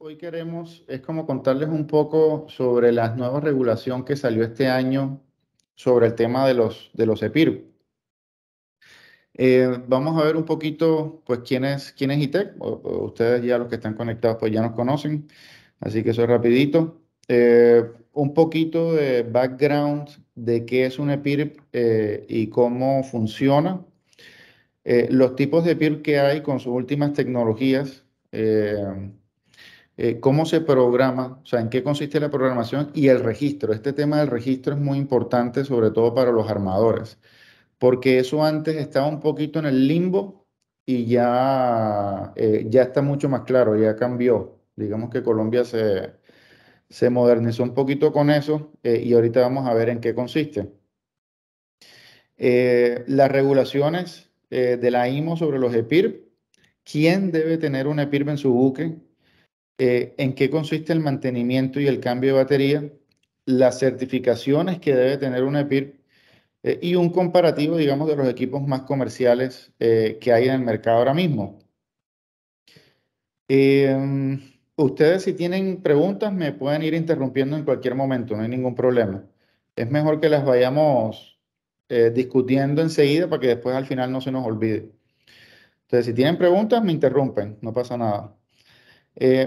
hoy queremos, es como contarles un poco sobre la nueva regulación que salió este año sobre el tema de los EPIR. Vamos a ver un poquito, pues, quién es ITEC. Ustedes ya los que están conectados, pues ya nos conocen, así que eso es rapidito. Un poquito de background de qué es un EPIR y cómo funciona. Los tipos de EPIR que hay con sus últimas tecnologías. Cómo se programa, o sea, en qué consiste la programación y el registro. Este tema del registro es muy importante, sobre todo para los armadores, porque eso antes estaba un poquito en el limbo y ya está mucho más claro, ya cambió. Digamos que Colombia se modernizó un poquito con eso y ahorita vamos a ver en qué consiste. Las regulaciones de la IMO sobre los EPIRB, quién debe tener un EPIRB en su buque, en qué consiste el mantenimiento y el cambio de batería, las certificaciones que debe tener una EPIR y un comparativo, digamos, de los equipos más comerciales que hay en el mercado ahora mismo. Ustedes, si tienen preguntas, me pueden ir interrumpiendo en cualquier momento, no hay ningún problema. Es mejor que las vayamos discutiendo enseguida para que después al final no se nos olvide. Entonces, si tienen preguntas, me interrumpen, no pasa nada.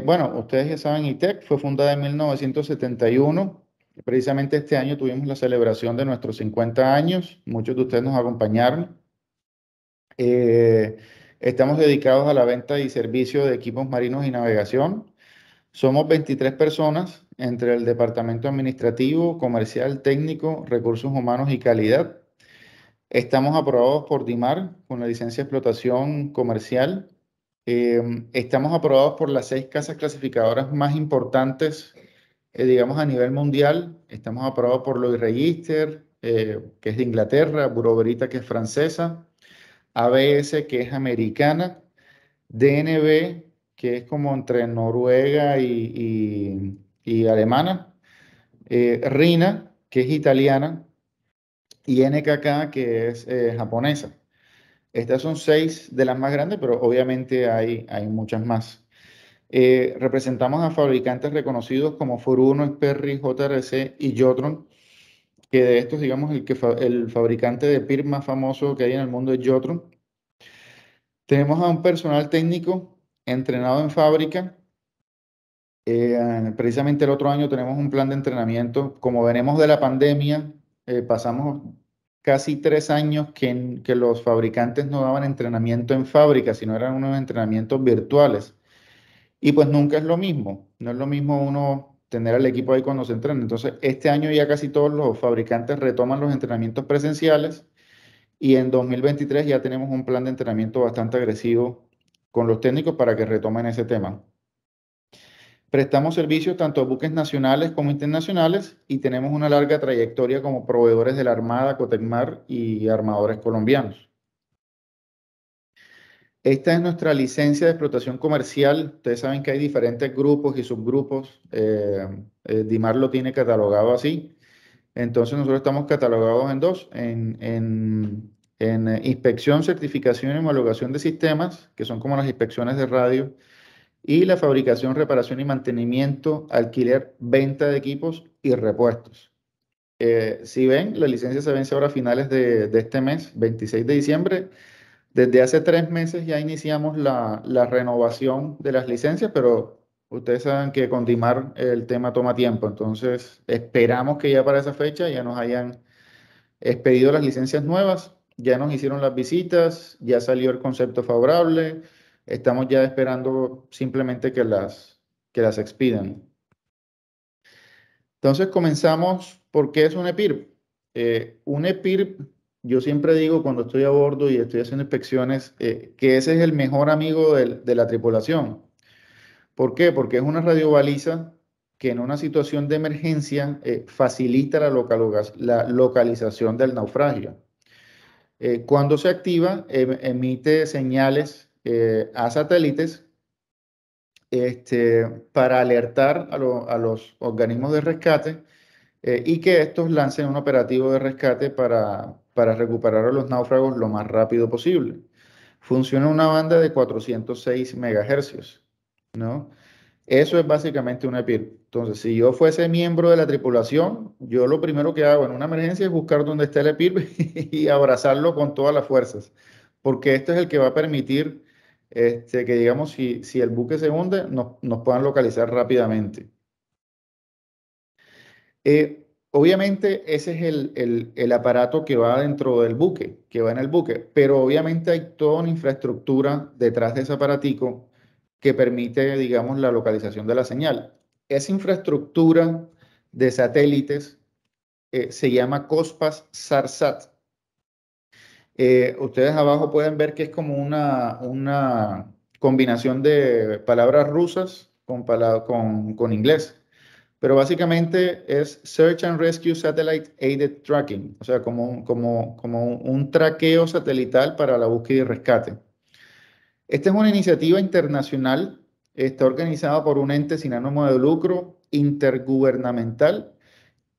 Bueno, ustedes ya saben, ITEC fue fundada en 1971. Precisamente este año tuvimos la celebración de nuestros 50 años. Muchos de ustedes nos acompañaron. Eh, Estamos dedicados a la venta y servicio de equipos marinos y navegación. Somos 23 personas entre el departamento administrativo, comercial, técnico, recursos humanos y calidad. Estamos aprobados por DIMAR con la licencia de explotación comercial. Estamos aprobados por las 6 casas clasificadoras más importantes, digamos, a nivel mundial. Estamos aprobados por Lloyd's Register, que es de Inglaterra, Bureau Veritas, que es francesa, ABS, que es americana, DNB, que es como entre Noruega y alemana, RINA, que es italiana, y NKK, que es japonesa. Estas son 6 de las más grandes, pero obviamente hay muchas más. Representamos a fabricantes reconocidos como Furuno, Sperry, JRC y Jotron, que de estos, digamos, el fabricante de PIR más famoso que hay en el mundo es Jotron. Tenemos a un personal técnico entrenado en fábrica. Precisamente el otro año tenemos un plan de entrenamiento. Como venimos de la pandemia, pasamos casi 3 años que los fabricantes no daban entrenamiento en fábrica, sino eran unos entrenamientos virtuales. Y pues nunca es lo mismo. No es lo mismo uno tener al equipo ahí cuando se entrena. Entonces, este año ya casi todos los fabricantes retoman los entrenamientos presenciales y en 2023 ya tenemos un plan de entrenamiento bastante agresivo con los técnicos para que retomen ese tema. Prestamos servicios tanto a buques nacionales como internacionales y tenemos una larga trayectoria como proveedores de la Armada, Cotecmar y armadores colombianos. Esta es nuestra licencia de explotación comercial. Ustedes saben que hay diferentes grupos y subgrupos. DIMAR lo tiene catalogado así. Entonces nosotros estamos catalogados en dos, en inspección, certificación y homologación de sistemas, que son como las inspecciones de radio, y la fabricación, reparación y mantenimiento, alquiler, venta de equipos y repuestos. Si ven, la licencia se vence ahora a finales de este mes, 26 de diciembre. Desde hace 3 meses ya iniciamos la renovación de las licencias, pero ustedes saben que con DIMAR el tema toma tiempo, entonces esperamos que ya para esa fecha ya nos hayan expedido las licencias nuevas, ya nos hicieron las visitas, ya salió el concepto favorable, estamos ya esperando simplemente que las expidan. Entonces comenzamos, ¿por qué es un EPIRB? Un EPIRB, yo siempre digo cuando estoy a bordo y estoy haciendo inspecciones, que ese es el mejor amigo de la tripulación. ¿Por qué? Porque es una radiobaliza que en una situación de emergencia facilita la localización del naufragio. Cuando se activa, emite señales a satélites para alertar a los organismos de rescate y que estos lancen un operativo de rescate para recuperar a los náufragos lo más rápido posible. Funciona una banda de 406 megahercios, ¿no? Eso es básicamente un EPIRB. Entonces, si yo fuese miembro de la tripulación, yo lo primero que hago en una emergencia es buscar dónde está el EPIRB y abrazarlo con todas las fuerzas, porque esto es el que va a permitir que, digamos, si el buque se hunde, nos puedan localizar rápidamente. Obviamente ese es el aparato que va dentro del buque, que va en el buque, pero obviamente hay toda una infraestructura detrás de ese aparatico que permite, digamos, la localización de la señal. Esa infraestructura de satélites se llama COSPAS SARSAT. Ustedes abajo pueden ver que es como una combinación de palabras rusas con inglés. Pero básicamente es Search and Rescue Satellite Aided Tracking, o sea, como un traqueo satelital para la búsqueda y rescate. Esta es una iniciativa internacional, está organizada por un ente sin ánimo de lucro, intergubernamental,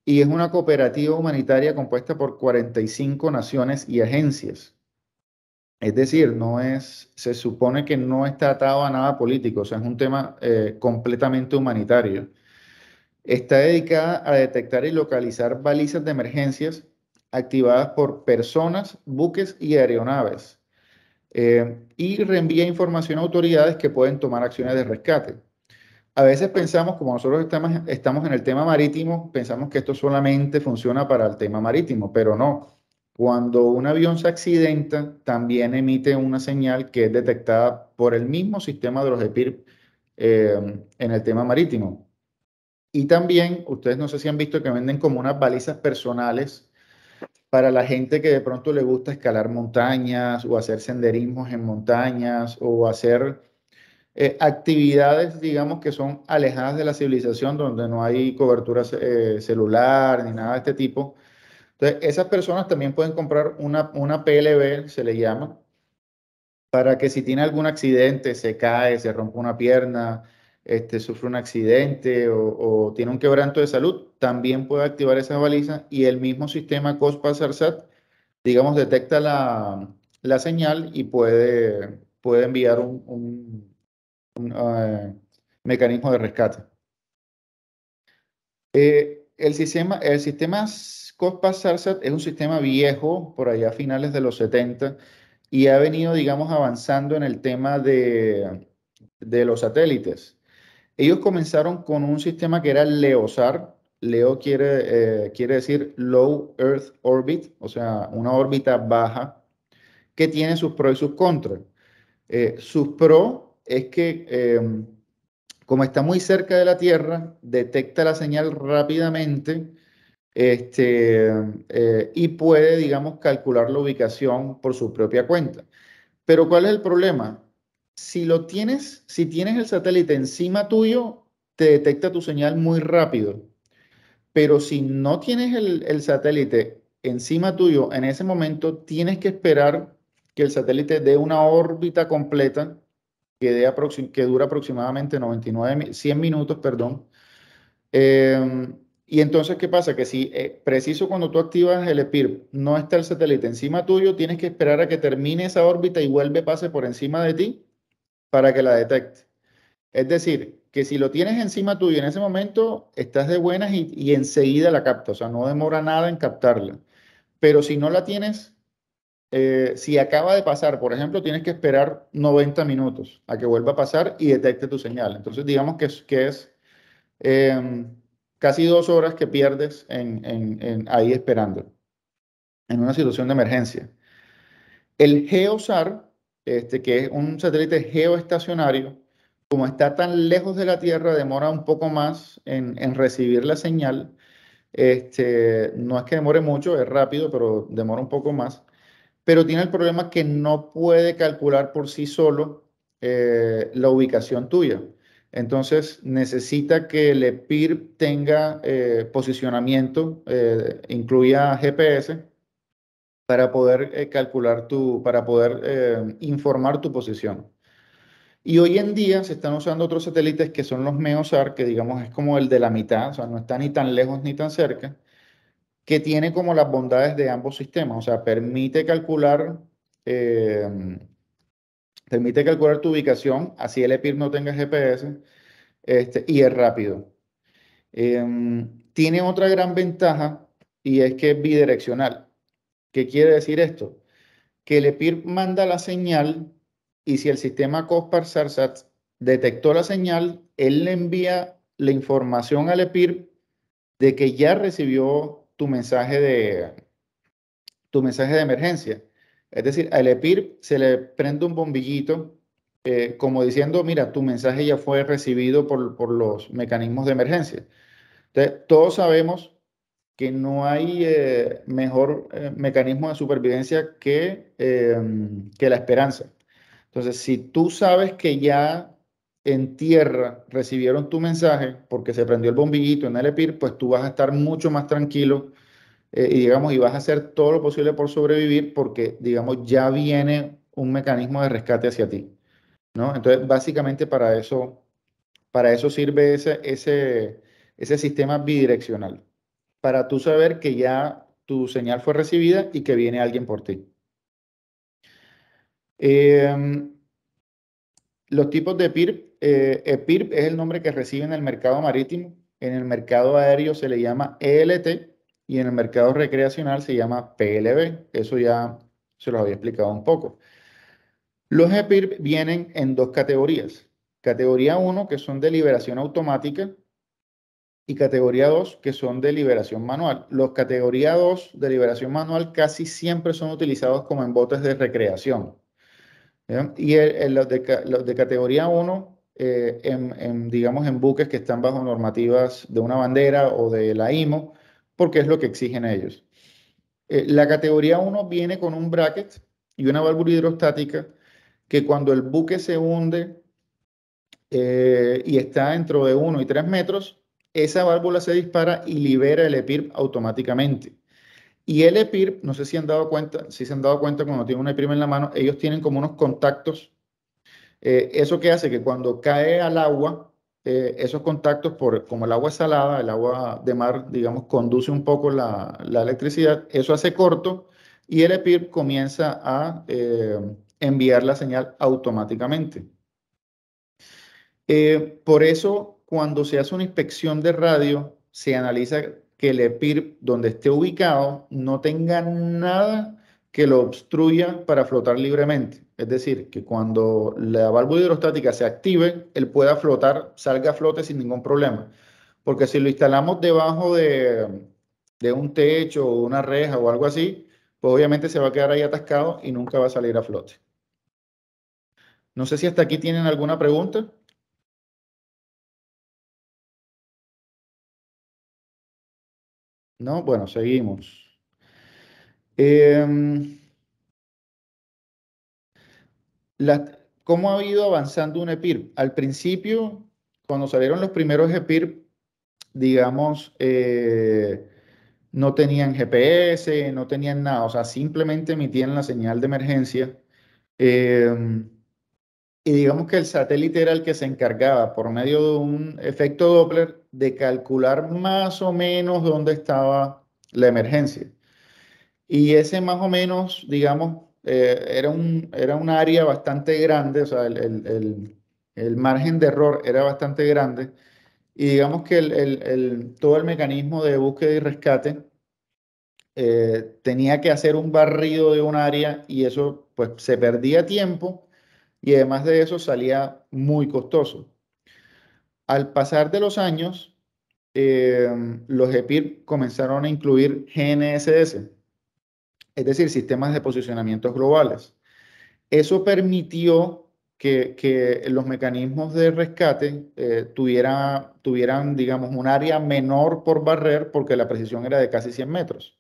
y es una cooperativa humanitaria compuesta por 45 naciones y agencias. Es decir, se supone que no está atado a nada político, o sea, es un tema completamente humanitario. Está dedicada a detectar y localizar balizas de emergencias activadas por personas, buques y aeronaves, y reenvía información a autoridades que pueden tomar acciones de rescate. A veces pensamos, como nosotros estamos en el tema marítimo, pensamos que esto solamente funciona para el tema marítimo, pero no. Cuando un avión se accidenta, también emite una señal que es detectada por el mismo sistema de los EPIRB en el tema marítimo. Y también, ustedes no sé si han visto que venden como unas balizas personales para la gente que de pronto le gusta escalar montañas o hacer senderismos en montañas o hacer actividades, digamos, que son alejadas de la civilización, donde no hay cobertura celular ni nada de este tipo. Entonces, esas personas también pueden comprar una PLB, se le llama, para que si tiene algún accidente, se cae, se rompe una pierna, sufre un accidente o tiene un quebranto de salud, también puede activar esa baliza y el mismo sistema COSPAS-SARSAT, digamos, detecta la señal y puede enviar un mecanismo de rescate. El sistema COSPAS-SARSAT es un sistema viejo, por allá a finales de los 70, y ha venido, digamos, avanzando en el tema de los satélites. Ellos comenzaron con un sistema que era LEOSAR. LEO quiere decir Low Earth Orbit, o sea, una órbita baja, que tiene sus pros y sus contras. Sus pros es que como está muy cerca de la Tierra, detecta la señal rápidamente, este, y puede, digamos, calcular la ubicación por su propia cuenta. Pero ¿cuál es el problema? Si tienes el satélite encima tuyo, te detecta tu señal muy rápido. Pero si no tienes el satélite encima tuyo, en ese momento tienes que esperar que el satélite dé una órbita completa que dura aproximadamente 100 minutos, perdón. Y entonces, ¿qué pasa? Que si preciso cuando tú activas el EPIRB no está el satélite encima tuyo, tienes que esperar a que termine esa órbita y vuelve, pase por encima de ti para que la detecte. Es decir, que si lo tienes encima tuyo en ese momento, estás de buenas y enseguida la capta, o sea, no demora nada en captarla. Pero si no la tienes, si acaba de pasar, por ejemplo, tienes que esperar 90 minutos a que vuelva a pasar y detecte tu señal. Entonces, digamos que es eh, casi 2 horas que pierdes ahí esperando, en una situación de emergencia. El GeoSAR, que es un satélite geoestacionario, como está tan lejos de la Tierra, demora un poco más en recibir la señal. No es que demore mucho, es rápido, pero demora un poco más. Pero tiene el problema que no puede calcular por sí solo la ubicación tuya. Entonces necesita que el EPIRB tenga posicionamiento, incluya GPS, para poder para poder informar tu posición. Y hoy en día se están usando otros satélites que son los MEOSAR, que digamos es como el de la mitad, o sea, no está ni tan lejos ni tan cerca, que tiene como las bondades de ambos sistemas, o sea, eh, permite calcular tu ubicación, así el EPIRB no tenga GPS, y es rápido. Tiene otra gran ventaja y es que es bidireccional. ¿Qué quiere decir esto? Que el EPIR manda la señal y si el sistema COSPAR-SARSAT detectó la señal, él le envía la información al EPIR de que ya recibió tu mensaje de emergencia. Es decir, al EPIR se le prende un bombillito como diciendo, mira, tu mensaje ya fue recibido por los mecanismos de emergencia. Entonces, todos sabemos que no hay mejor mecanismo de supervivencia que la esperanza. Entonces, si tú sabes que ya en tierra recibieron tu mensaje porque se prendió el bombillito en el EPIR, pues tú vas a estar mucho más tranquilo y digamos, y vas a hacer todo lo posible por sobrevivir porque, digamos, ya viene un mecanismo de rescate hacia ti, ¿no? Entonces, básicamente para eso sirve ese sistema bidireccional, para tú saber que ya tu señal fue recibida y que viene alguien por ti. Em, los tipos de PIRP, PIRP es el nombre que recibe en el mercado marítimo, en el mercado aéreo se le llama ELT y en el mercado recreacional se llama PLB. Eso ya se los había explicado un poco. Los EPIRP vienen en dos categorías. Categoría uno que son de liberación automática, y categoría 2 que son de liberación manual. Los categoría 2 de liberación manual casi siempre son utilizados como en botes de recreación. ¿Ya? Y los de categoría 1, digamos, en buques que están bajo normativas de una bandera o de la IMO, porque es lo que exigen ellos. La categoría 1 viene con un bracket y una válvula hidrostática que cuando el buque se hunde y está dentro de 1 y 3 metros, esa válvula se dispara y libera el EPIRP automáticamente. Y el EPIRP, no sé si han dado cuenta, si se han dado cuenta cuando tienen un EPIRP en la mano, ellos tienen como unos contactos. Eso que hace que cuando cae al agua, esos contactos, como el agua es salada, el agua de mar, digamos, conduce un poco la electricidad, eso hace corto y el EPIRP comienza a enviar la señal automáticamente. Por eso, cuando se hace una inspección de radio, se analiza que el EPIRP, donde esté ubicado, no tenga nada que lo obstruya para flotar libremente. Es decir, que cuando la válvula hidrostática se active, él pueda flotar, salga a flote sin ningún problema. Porque si lo instalamos debajo de un techo o una reja o algo así, pues obviamente se va a quedar ahí atascado y nunca va a salir a flote. No sé si hasta aquí tienen alguna pregunta. No, bueno, seguimos. Em, ¿Cómo ha ido avanzando un EPIRP? Al principio, cuando salieron los primeros EPIRP, digamos, no tenían GPS, no tenían nada, o sea, simplemente emitían la señal de emergencia. Em, y digamos que el satélite era el que se encargaba, por medio de un efecto Doppler, de calcular más o menos dónde estaba la emergencia. Y ese más o menos, digamos, era un área bastante grande, o sea, el margen de error era bastante grande. Y digamos que todo el mecanismo de búsqueda y rescate tenía que hacer un barrido de un área y eso pues se perdía tiempo y además de eso salía muy costoso. Al pasar de los años, eh, los EPIR comenzaron a incluir GNSS, es decir, sistemas de posicionamientos globales. Eso permitió que los mecanismos de rescate tuvieran, digamos, un área menor por barrer porque la precisión era de casi 100 metros.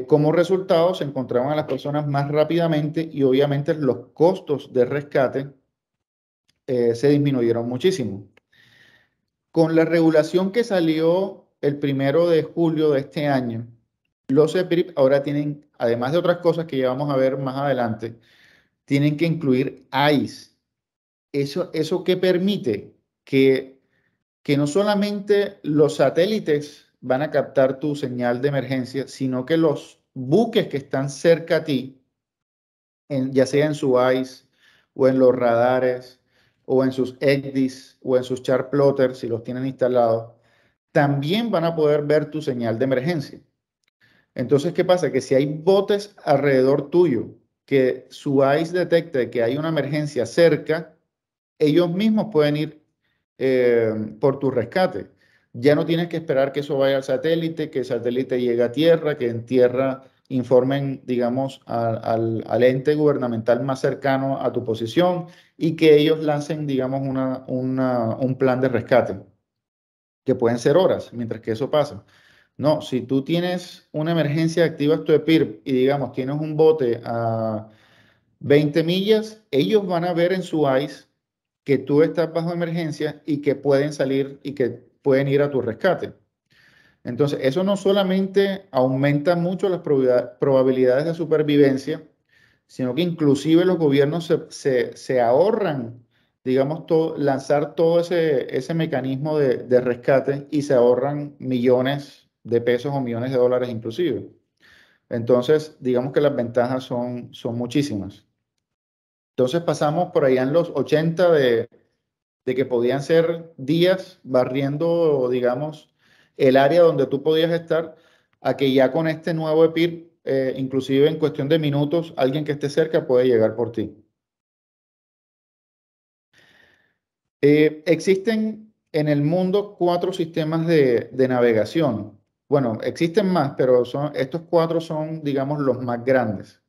Como resultado, se encontraban a las personas más rápidamente y obviamente los costos de rescate se disminuyeron muchísimo. Con la regulación que salió el 1 de julio de este año, los EPIRP ahora tienen, además de otras cosas que ya vamos a ver más adelante, tienen que incluir ICE. ¿Eso qué permite? Que no solamente los satélites van a captar tu señal de emergencia, sino que los buques que están cerca a ti, ya sea en su ICE o en los radares o en sus ECDIS o en sus chart plotters, si los tienen instalados, también van a poder ver tu señal de emergencia. Entonces, ¿qué pasa? Que si hay botes alrededor tuyo que su ICE detecte que hay una emergencia cerca, ellos mismos pueden ir por tu rescate. Ya no tienes que esperar que eso vaya al satélite, que el satélite llegue a tierra, que en tierra informen, digamos, al ente gubernamental más cercano a tu posición y que ellos lancen, digamos, un plan de rescate, que pueden ser horas mientras que eso pasa. No, si tú tienes una emergencia, activas tu EPIRB y, digamos, tienes un bote a 20 millas, ellos van a ver en su ICE que tú estás bajo emergencia y que pueden salir y que pueden ir a tu rescate. Entonces, eso no solamente aumenta mucho las probabilidades de supervivencia, sino que inclusive los gobiernos se ahorran, digamos, lanzar todo ese mecanismo de rescate y se ahorran millones de pesos o millones de dólares inclusive. Entonces, digamos que las ventajas son muchísimas. Entonces pasamos por allá en los 80 de que podían ser días barriendo, digamos, el área donde tú podías estar, a que ya con este nuevo EPIR, inclusive en cuestión de minutos, alguien que esté cerca puede llegar por ti. Existen en el mundo 4 sistemas de navegación. Bueno, existen más, pero estos 4 son, digamos, los más grandes.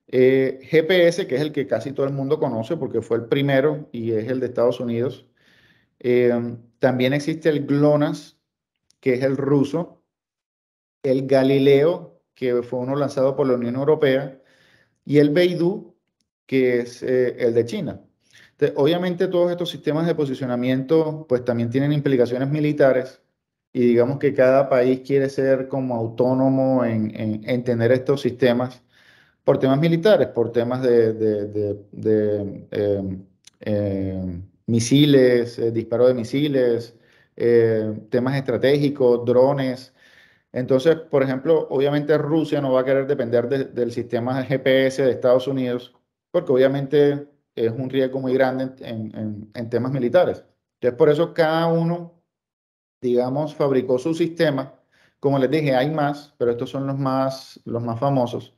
GPS, que es el que casi todo el mundo conoce porque fue el primero y es el de Estados Unidos. También existe el GLONASS, que es el ruso, el Galileo, que fue uno lanzado por la Unión Europea, y el Beidou, que es el de China. Entonces, obviamente todos estos sistemas de posicionamiento pues también tienen implicaciones militares y digamos que cada país quiere ser como autónomo en tener estos sistemas por temas militares, por temas misiles, disparo de misiles, temas estratégicos, drones. Entonces, por ejemplo, obviamente Rusia no va a querer depender del sistema GPS de Estados Unidos, porque obviamente es un riesgo muy grande en temas militares. Entonces, por eso cada uno, digamos, fabricó su sistema. Como les dije, hay más, pero estos son los más famosos.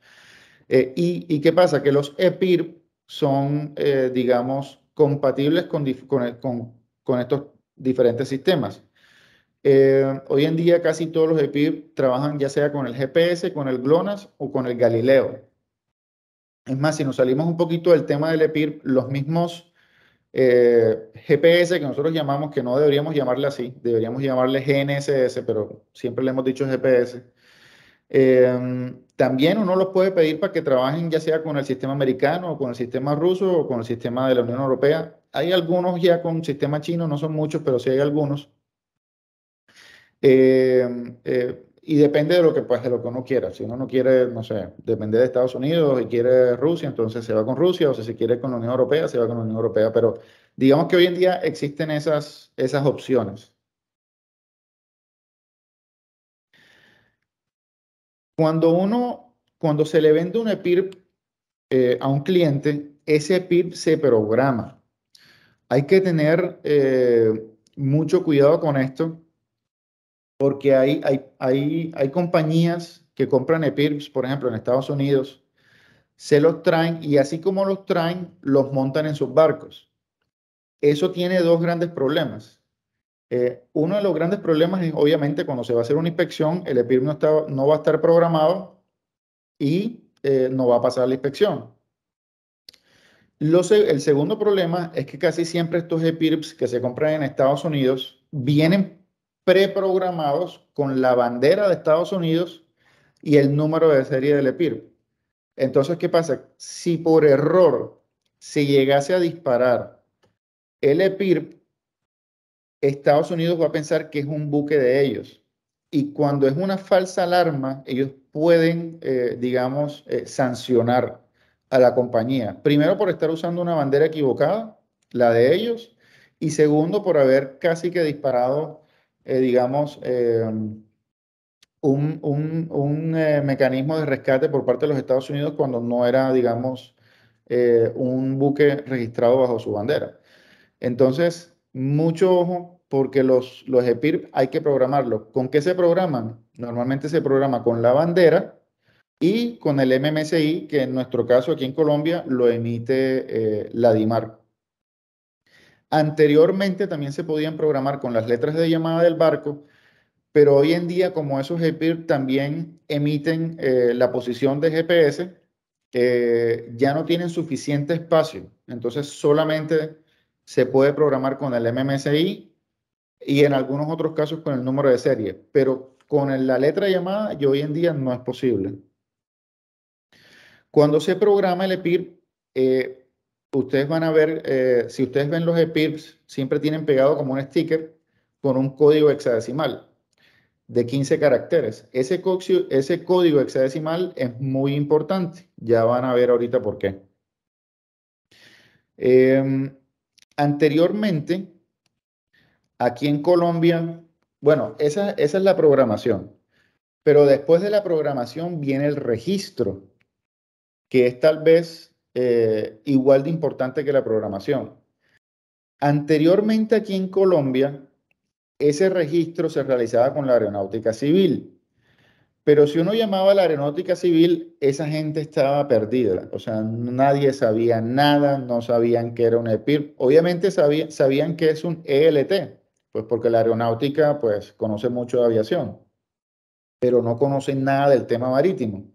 ¿Y qué pasa? Que los EPIRB son, digamos, compatibles con estos diferentes sistemas. Hoy en día casi todos los EPIRB trabajan ya sea con el GPS, con el GLONASS o con el Galileo. Es más, si nos salimos un poquito del tema del EPIRB, los mismos GPS que nosotros llamamos, que no deberíamos llamarle así, deberíamos llamarle GNSS, pero siempre le hemos dicho GPS. También uno los puede pedir para que trabajen ya sea con el sistema americano o con el sistema ruso o con el sistema de la Unión Europea. Hay algunos ya con sistema chino, no son muchos, pero sí hay algunos. Y depende de lo que, pues, de lo que uno quiera. Si uno no quiere, no sé, depender de Estados Unidos y quiere Rusia, entonces se va con Rusia, o si se quiere con la Unión Europea, se va con la Unión Europea. Pero digamos que hoy en día existen esas opciones. Cuando se le vende un EPIRB a un cliente, ese PIB se programa. Hay que tener mucho cuidado con esto porque hay compañías que compran EPIRBs, por ejemplo, en Estados Unidos, se los traen y así como los traen, los montan en sus barcos. Eso tiene dos grandes problemas. Uno de los grandes problemas es, obviamente, cuando se va a hacer una inspección, el EPIRB no va a estar programado y no va a pasar la inspección. El segundo problema es que casi siempre estos EPIRBs que se compran en Estados Unidos vienen preprogramados con la bandera de Estados Unidos y el número de serie del EPIRB. Entonces, ¿qué pasa? Si por error se llegase a disparar el EPIRB, Estados Unidos va a pensar que es un buque de ellos. Y cuando es una falsa alarma, ellos pueden, digamos, sancionar a la compañía. Primero por estar usando una bandera equivocada, la de ellos, y segundo por haber casi que disparado, digamos, un mecanismo de rescate por parte de los Estados Unidos cuando no era, digamos, un buque registrado bajo su bandera. Entonces, mucho ojo porque los EPIRB hay que programarlos. ¿Con qué se programan? Normalmente se programa con la bandera y con el MMSI, que en nuestro caso aquí en Colombia lo emite la DIMAR. Anteriormente también se podían programar con las letras de llamada del barco, pero hoy en día, como esos EPIRB también emiten la posición de GPS, ya no tienen suficiente espacio. Entonces solamente se puede programar con el MMSI y en algunos otros casos con el número de serie, pero con la letra de llamada y hoy en día no es posible. Cuando se programa el EPIRB, ustedes van a ver, si ustedes ven los EPIRBs, siempre tienen pegado como un sticker con un código hexadecimal de 15 caracteres. Ese código hexadecimal es muy importante. Ya van a ver ahorita por qué. Anteriormente, aquí en Colombia, bueno, esa es la programación, pero después de la programación viene el registro, que es tal vez igual de importante que la programación. Anteriormente aquí en Colombia, ese registro se realizaba con la aeronáutica civil. Pero si uno llamaba a la aeronáutica civil, esa gente estaba perdida. O sea, nadie sabía nada, no sabían qué era un EPIRB. Obviamente sabían que es un ELT, pues porque la aeronáutica pues conoce mucho de aviación, pero no conocen nada del tema marítimo.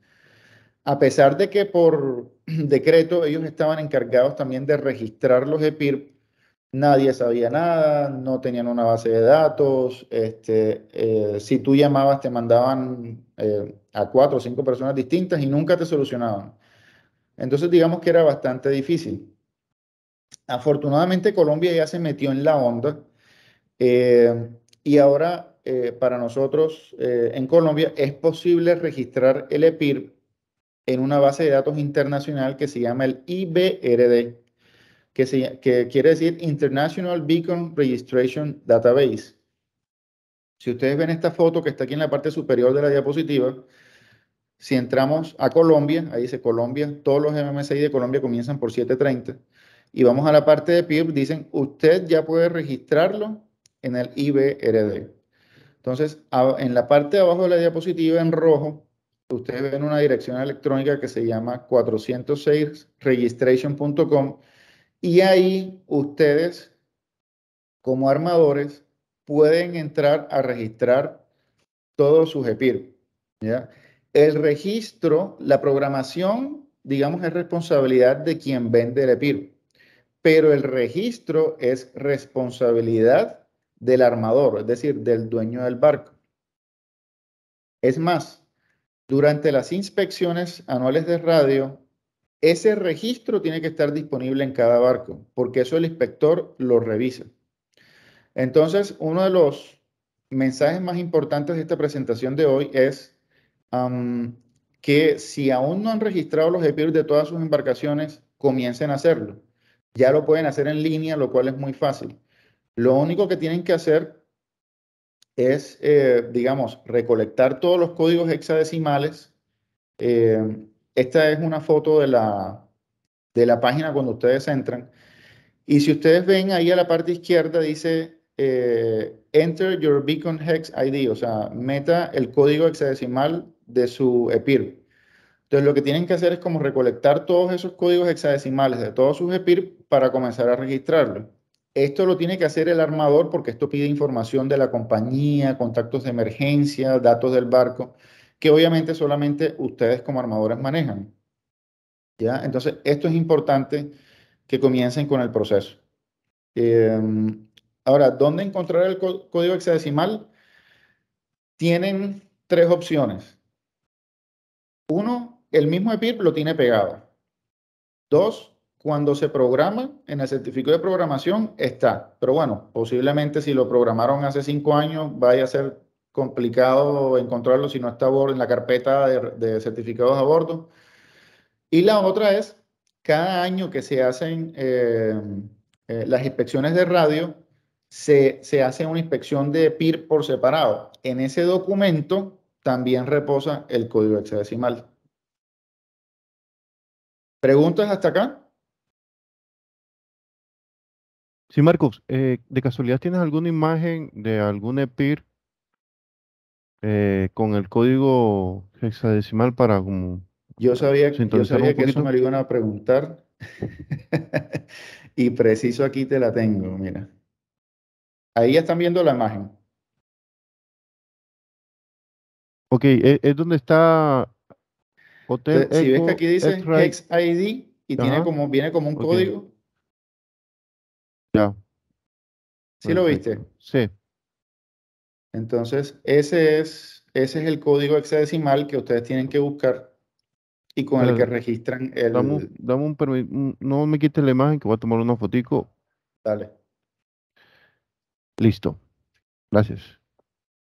A pesar de que por decreto ellos estaban encargados también de registrar los EPIRB, nadie sabía nada, no tenían una base de datos. Si tú llamabas, te mandaban a 4 o 5 personas distintas y nunca te solucionaban. Entonces, digamos que era bastante difícil. Afortunadamente, Colombia ya se metió en la onda y ahora para nosotros en Colombia es posible registrar el EPIRB en una base de datos internacional que se llama el IBRD, que quiere decir International Beacon Registration Database. Si ustedes ven esta foto que está aquí en la parte superior de la diapositiva, si entramos a Colombia, ahí dice Colombia, todos los MMSI de Colombia comienzan por 730, y vamos a la parte de PIB, dicen, usted ya puede registrarlo en el IBRD. Entonces, en la parte de abajo de la diapositiva, en rojo, ustedes ven una dirección electrónica que se llama 406registration.com, y ahí ustedes, como armadores, pueden entrar a registrar todos sus EPIR, ¿ya? El registro, la programación, digamos, es responsabilidad de quien vende el EPIR, pero el registro es responsabilidad del armador, es decir, del dueño del barco. Es más, durante las inspecciones anuales de radio, ese registro tiene que estar disponible en cada barco, porque eso el inspector lo revisa. Entonces, uno de los mensajes más importantes de esta presentación de hoy es que si aún no han registrado los EPIR de todas sus embarcaciones, comiencen a hacerlo. Ya lo pueden hacer en línea, lo cual es muy fácil. Lo único que tienen que hacer es, digamos, recolectar todos los códigos hexadecimales. Esta es una foto de la página cuando ustedes entran. Y si ustedes ven ahí a la parte izquierda dice Enter your beacon hex ID, o sea, meta el código hexadecimal de su EPIRB. Entonces lo que tienen que hacer es como recolectar todos esos códigos hexadecimales de todos sus EPIRB para comenzar a registrarlo. Esto lo tiene que hacer el armador porque esto pide información de la compañía, contactos de emergencia, datos del barco, que obviamente solamente ustedes como armadores manejan. ¿Ya? Entonces esto es importante que comiencen con el proceso. Ahora, ¿dónde encontrar el código hexadecimal? Tienen tres opciones. Uno, el mismo EPIRB lo tiene pegado. Dos, cuando se programa en el certificado de programación está. Pero bueno, posiblemente si lo programaron hace 5 años vaya a ser complicado encontrarlo si no está en la carpeta de certificados a bordo. Y la otra es, cada año que se hacen las inspecciones de radio, se hace una inspección de PIR por separado. En ese documento también reposa el código hexadecimal. ¿Preguntas hasta acá? Sí, Marcos, ¿de casualidad tienes alguna imagen de algún EPIR con el código hexadecimal para como Yo sintonizarnos un sabía que eso me poquito? lo iban a preguntar y preciso aquí te la tengo, mira. Ahí ya están viendo la imagen. Ok, es donde está Hotel Entonces, si ves que Echo aquí dice X-Ray. Hex ID y Ajá, viene como un ok, código, ya, ¿sí lo viste? perfecto. Sí, Entonces, ese es el código hexadecimal que ustedes tienen que buscar y con el que espera, registran el... no me quites la imagen que voy a tomar una fotico. Dale. Listo, gracias.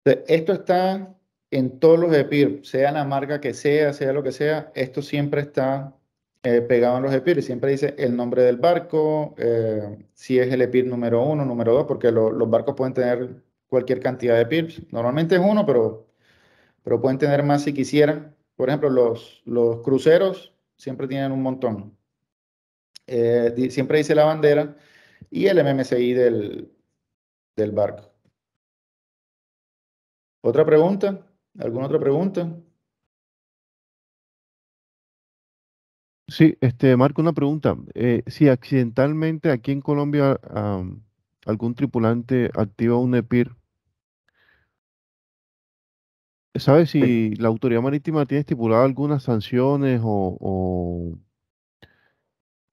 Esto está en todos los EPIR, sea la marca que sea lo que sea, esto siempre está pegado en los EPIR, siempre dice el nombre del barco, si es el EPIR número uno, número dos, porque los barcos pueden tener cualquier cantidad de EPIRs. Normalmente es uno, pero pueden tener más si quisieran. Por ejemplo, los cruceros siempre tienen un montón. Siempre dice la bandera y el MMCI del barco. ¿Otra pregunta? ¿Alguna otra pregunta? Sí, Marco, una pregunta. Si accidentalmente aquí en Colombia algún tripulante activa un EPIR, ¿sabes si la autoridad marítima tiene estipulado algunas sanciones o,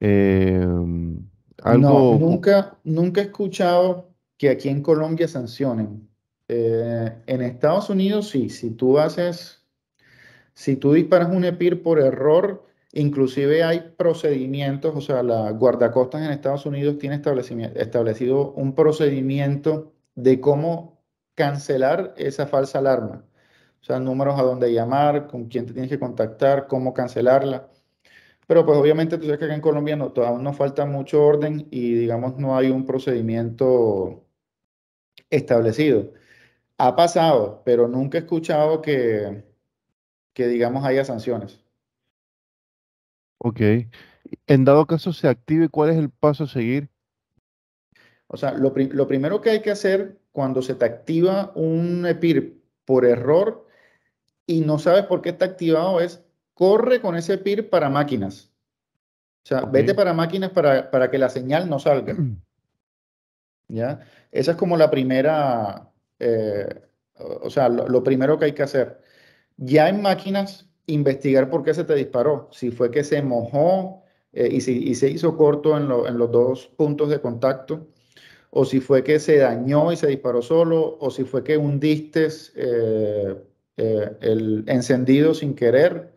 No, algo? nunca he escuchado que aquí en Colombia sancionen. En Estados Unidos sí, si tú disparas un EPIR por error, inclusive hay procedimientos, o sea, la guardacostas en Estados Unidos tiene establecido un procedimiento de cómo cancelar esa falsa alarma. O sea, números a dónde llamar, con quién te tienes que contactar, cómo cancelarla. Pero pues obviamente tú sabes que acá en Colombia aún nos falta mucho orden y digamos no hay un procedimiento establecido. Ha pasado, pero nunca he escuchado que digamos haya sanciones. Ok. En dado caso se active, ¿cuál es el paso a seguir? O sea, lo primero que hay que hacer cuando se te activa un EPIR por error y no sabes por qué está activado es corre con ese EPIR para máquinas. O sea, vete Ok. para máquinas para que la señal no salga. ¿Ya? Esa es como la primera, o sea, lo primero que hay que hacer. Ya en máquinas, investigar por qué se te disparó. Si fue que se mojó y se hizo corto en los dos puntos de contacto, o si fue que se dañó y se disparó solo, o si fue que hundiste el encendido sin querer.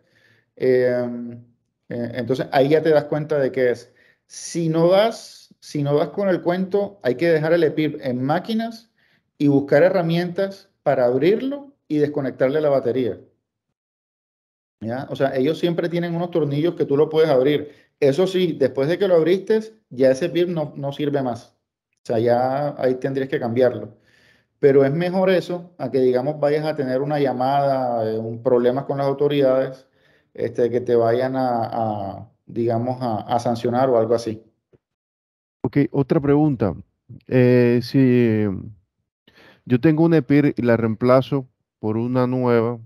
Eh, entonces ahí ya te das cuenta de que es, si no das con el cuento, hay que dejar el EPIR en máquinas y buscar herramientas para abrirlo y desconectarle la batería. ¿Ya? O sea, ellos siempre tienen unos tornillos que tú lo puedes abrir. Eso sí, después de que lo abriste, ya ese EPIR no sirve más. O sea, ya ahí tendrías que cambiarlo. Pero es mejor eso a que, digamos, vayas a tener una llamada, un problema con las autoridades, que te vayan digamos, a sancionar o algo así. Ok, otra pregunta. Si yo tengo una EPIR y la reemplazo por una nueva,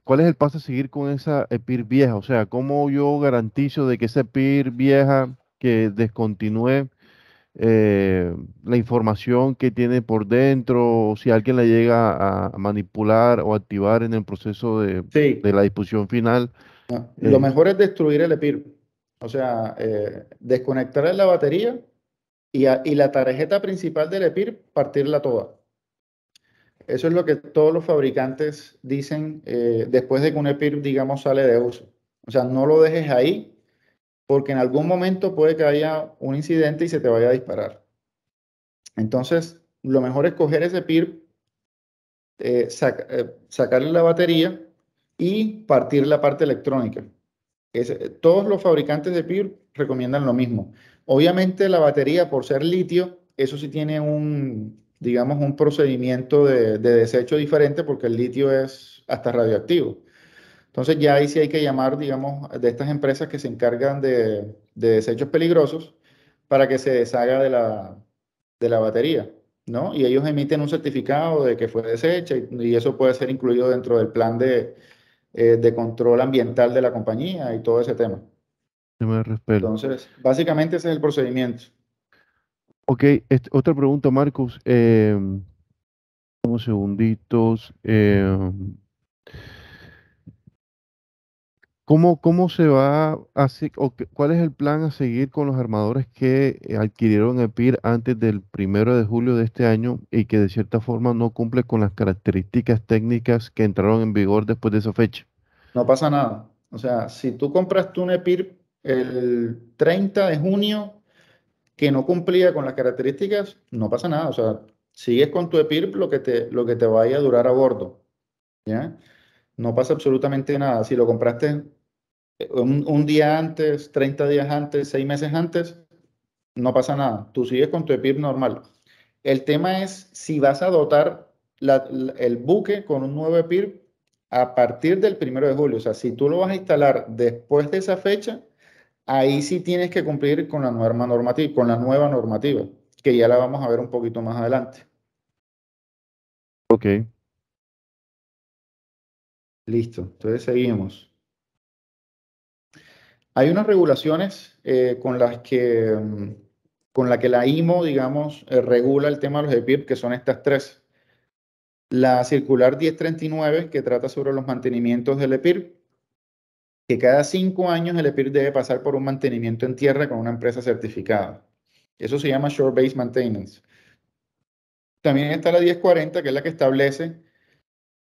¿cuál es el paso a seguir con esa EPIR vieja? O sea, ¿cómo yo garantizo de que esa EPIR vieja que descontinúe la información que tiene por dentro, o si alguien la llega a manipular o activar en el proceso de Sí, la disposición final? no, lo eh, mejor es destruir el EPIR. O sea, desconectarle la batería y la tarjeta principal del EPIR, partirla toda. Eso es lo que todos los fabricantes dicen después de que un EPIR, digamos, sale de uso. O sea, no lo dejes ahí porque en algún momento puede que haya un incidente y se te vaya a disparar. Entonces, lo mejor es coger ese PIR, sacarle la batería y partir la parte electrónica. Todos los fabricantes de PIR recomiendan lo mismo. Obviamente la batería, por ser litio, eso sí tiene digamos, un procedimiento de desecho diferente porque el litio es hasta radioactivo. Entonces ya ahí sí hay que llamar, digamos, de estas empresas que se encargan de desechos peligrosos para que se deshaga de la batería, ¿no? Y ellos emiten un certificado de que fue deshecha y eso puede ser incluido dentro del plan de control ambiental de la compañía y todo ese tema. Tema de respaldo. Entonces, básicamente ese es el procedimiento. Ok, otra pregunta, Marcos. Unos segunditos. ¿Cómo se va a hacer, cuál es el plan a seguir con los armadores que adquirieron EPIR antes del 1 de julio de este año y que de cierta forma no cumple con las características técnicas que entraron en vigor después de esa fecha? No pasa nada. O sea, si tú compraste un EPIR el 30 de junio que no cumplía con las características, no pasa nada. O sea, sigues con tu EPIR lo que te vaya a durar a bordo, ¿ya? No pasa absolutamente nada. Si lo compraste un día antes, 30 días antes, 6 meses antes, no pasa nada. Tú sigues con tu EPIR normal. El tema es si vas a dotar el buque con un nuevo EPIR a partir del 1 de julio. O sea, si tú lo vas a instalar después de esa fecha, ahí sí tienes que cumplir con la nueva normativa, que ya la vamos a ver un poquito más adelante. Ok. Listo, entonces seguimos. Hay unas regulaciones con la que la IMO, digamos, regula el tema de los EPIR, que son estas tres. La circular 1039, que trata sobre los mantenimientos del EPIR, que cada 5 años el EPIR debe pasar por un mantenimiento en tierra con una empresa certificada. Eso se llama Shore Base Maintenance. También está la 1040, que es la que establece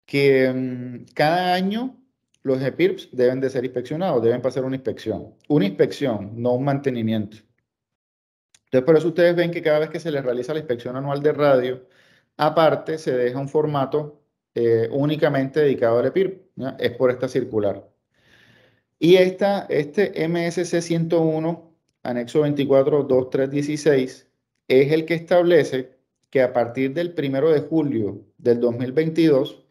que cada año los EPIRs deben de ser inspeccionados, deben pasar una inspección. Una inspección, no un mantenimiento. Entonces, por eso ustedes ven que cada vez que se les realiza la inspección anual de radio, aparte se deja un formato únicamente dedicado al EPIR, ¿ya? Es por esta circular. Y este MSC 101, anexo 24-2316, es el que establece que a partir del 1 de julio del 2022,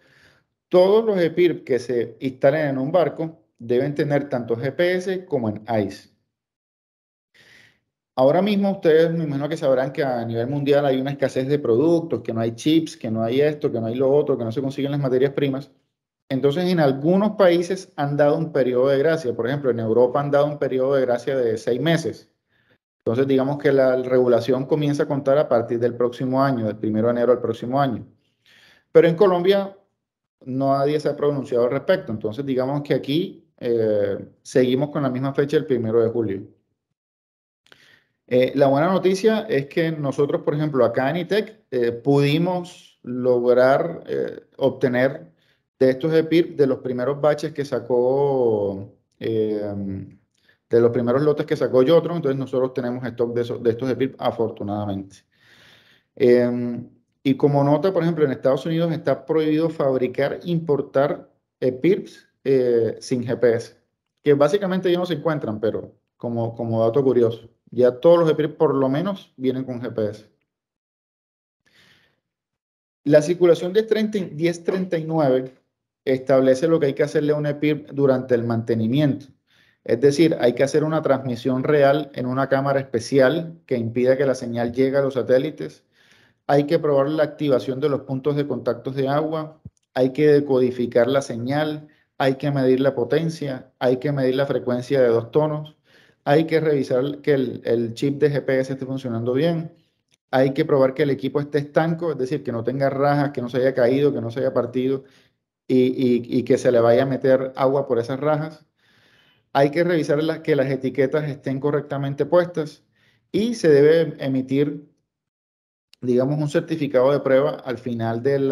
todos los EPIR que se instalen en un barco deben tener tanto GPS como en ICE. Ahora mismo ustedes me imagino que sabrán que a nivel mundial hay una escasez de productos, que no hay chips, que no hay esto, que no hay lo otro, que no se consiguen las materias primas. Entonces, en algunos países han dado un periodo de gracia. Por ejemplo, en Europa han dado un periodo de gracia de 6 meses. Entonces, digamos que la regulación comienza a contar a partir del próximo año, del 1 de enero del próximo año. Pero en Colombia nadie se ha pronunciado al respecto. Entonces, digamos que aquí seguimos con la misma fecha, el 1 de julio. La buena noticia es que nosotros, por ejemplo, acá en ITEC, pudimos lograr obtener de estos EPIR, de los primeros batches que sacó, de los primeros lotes que sacó Yotron, entonces nosotros tenemos stock de estos EPIR, afortunadamente. Y como nota, por ejemplo, en Estados Unidos está prohibido fabricar, importar EPIRs sin GPS, que básicamente ya no se encuentran, pero como dato curioso, ya todos los EPIRs por lo menos vienen con GPS. La circulación 1039 establece lo que hay que hacerle a un EPIR durante el mantenimiento. Es decir, hay que hacer una transmisión real en una cámara especial que impida que la señal llegue a los satélites. Hay que probar la activación de los puntos de contactos de agua, hay que decodificar la señal, hay que medir la potencia, hay que medir la frecuencia de 2 tonos, hay que revisar que el chip de GPS esté funcionando bien, hay que probar que el equipo esté estanco, es decir, que no tenga rajas, que no se haya caído, que no se haya partido y que se le vaya a meter agua por esas rajas. Hay que revisar que las etiquetas estén correctamente puestas y se debe emitir, digamos, un certificado de prueba al final del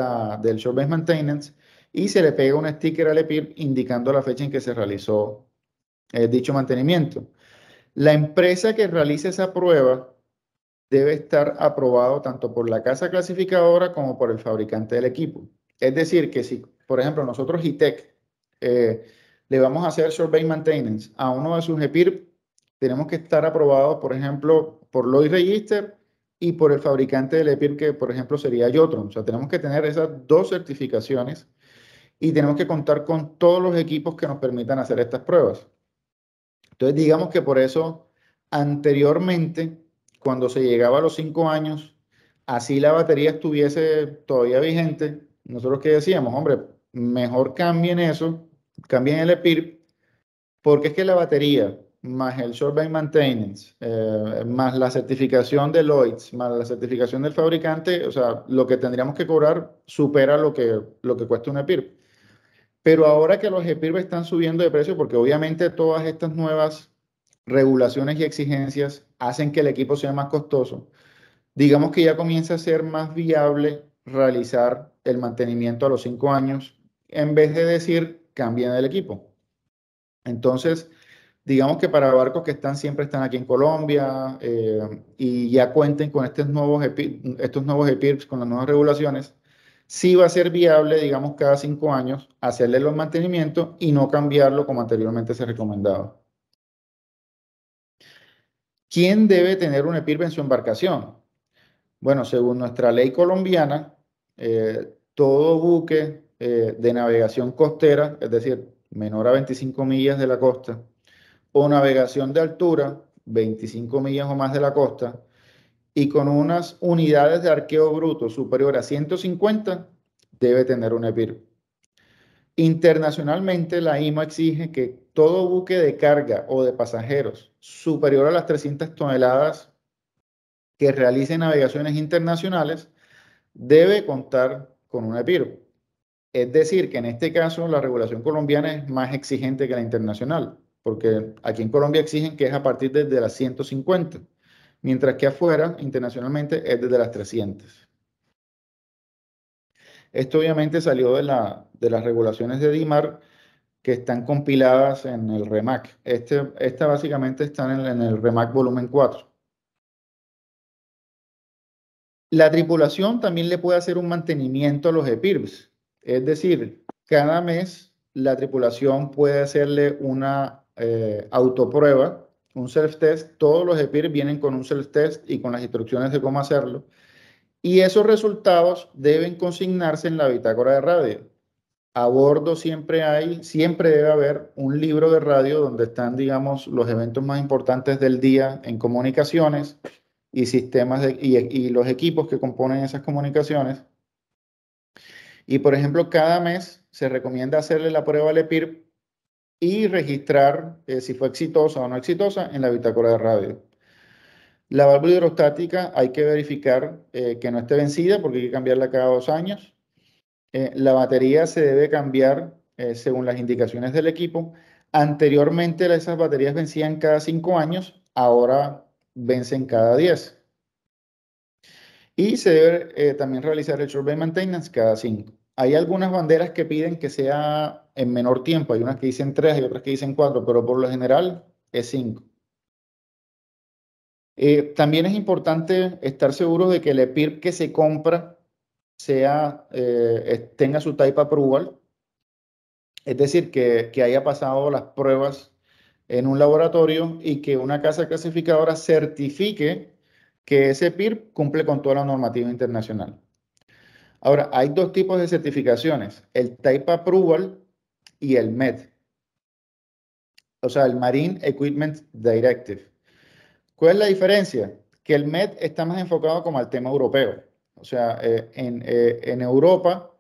Shore Base Maintenance y se le pega un sticker al EPIR indicando la fecha en que se realizó dicho mantenimiento. La empresa que realice esa prueba debe estar aprobado tanto por la casa clasificadora como por el fabricante del equipo. Es decir, que si, por ejemplo, nosotros ITEC le vamos a hacer Shore Base Maintenance a uno de sus EPIR, tenemos que estar aprobados, por ejemplo, por Lloyd Register y por el fabricante del EPIR, que por ejemplo sería Yotron. O sea, tenemos que tener esas dos certificaciones y tenemos que contar con todos los equipos que nos permitan hacer estas pruebas. Entonces, digamos que por eso, anteriormente, cuando se llegaba a los 5 años, así la batería estuviese todavía vigente, nosotros qué decíamos, hombre, mejor cambien eso, cambien el EPIRB, porque es que la batería, más el Short Bike Maintenance, más la certificación de Lloyds, más la certificación del fabricante, o sea, lo que tendríamos que cobrar supera lo que cuesta un EPIRB. Pero ahora que los EPIRB están subiendo de precio, porque obviamente todas estas nuevas regulaciones y exigencias hacen que el equipo sea más costoso, digamos que ya comienza a ser más viable realizar el mantenimiento a los 5 años en vez de decir cambien el equipo. Entonces, digamos que para barcos que siempre están aquí en Colombia y ya cuenten con estos nuevos EPIRBs, con las nuevas regulaciones, sí va a ser viable, digamos, cada 5 años hacerle los mantenimientos y no cambiarlo como anteriormente se recomendaba. ¿Quién debe tener un EPIRB en su embarcación? Bueno, según nuestra ley colombiana, todo buque de navegación costera, es decir, menor a 25 millas de la costa, o navegación de altura, 25 millas o más de la costa, y con unas unidades de arqueo bruto superior a 150, debe tener un EPIRB. Internacionalmente, la IMO exige que todo buque de carga o de pasajeros superior a las 300 toneladas que realice navegaciones internacionales debe contar con un EPIRB. Es decir, que en este caso la regulación colombiana es más exigente que la internacional, porque aquí en Colombia exigen que es a partir desde las 150, mientras que afuera, internacionalmente, es desde las 300. Esto obviamente salió de las regulaciones de DIMAR que están compiladas en el REMAC. Esta básicamente está en el REMAC volumen 4. La tripulación también le puede hacer un mantenimiento a los EPIRBs. Es decir, cada mes la tripulación puede hacerle una autoprueba, un self-test. Todos los EPIRBs vienen con un self-test y con las instrucciones de cómo hacerlo. Y esos resultados deben consignarse en la bitácora de radio. A bordo siempre debe haber un libro de radio donde están, digamos, los eventos más importantes del día en comunicaciones y y los equipos que componen esas comunicaciones. Y, por ejemplo, cada mes se recomienda hacerle la prueba al EPIRB y registrar si fue exitosa o no exitosa en la bitácora de radio. La válvula hidrostática hay que verificar que no esté vencida porque hay que cambiarla cada 2 años. La batería se debe cambiar según las indicaciones del equipo. Anteriormente esas baterías vencían cada 5 años, ahora vencen cada 10. Y se debe también realizar el short bay maintenance cada 5. Hay algunas banderas que piden que sea en menor tiempo, hay unas que dicen 3 y otras que dicen 4, pero por lo general es 5. También es importante estar seguros de que el EPIRB que se compra tenga su type approval, es decir, que haya pasado las pruebas en un laboratorio y que una casa clasificadora certifique que ese EPIRB cumple con toda la normativa internacional. Ahora, hay 2 tipos de certificaciones, el Type Approval y el MED, o sea, el Marine Equipment Directive. ¿Cuál es la diferencia? Que el MED está más enfocado como al tema europeo. O sea, en Europa,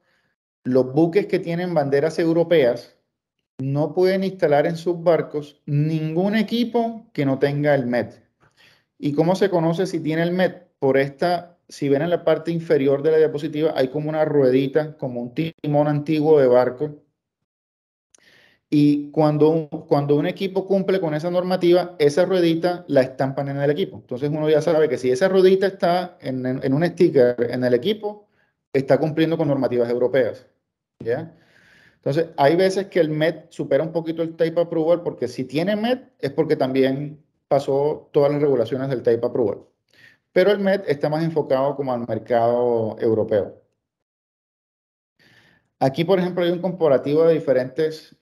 los buques que tienen banderas europeas no pueden instalar en sus barcos ningún equipo que no tenga el MED. ¿Y cómo se conoce si tiene el MED? Si ven en la parte inferior de la diapositiva, hay como una ruedita, como un timón antiguo de barco. Y cuando un equipo cumple con esa normativa, esa ruedita la estampan en el equipo. Entonces uno ya sabe que si esa ruedita está en un sticker en el equipo, está cumpliendo con normativas europeas. ¿Ya? Entonces, hay veces que el MED supera un poquito el Type Approval porque si tiene MED es porque también pasó todas las regulaciones del Type Approval. Pero el MED está más enfocado como al mercado europeo. Aquí, por ejemplo, hay un comparativo de diferentes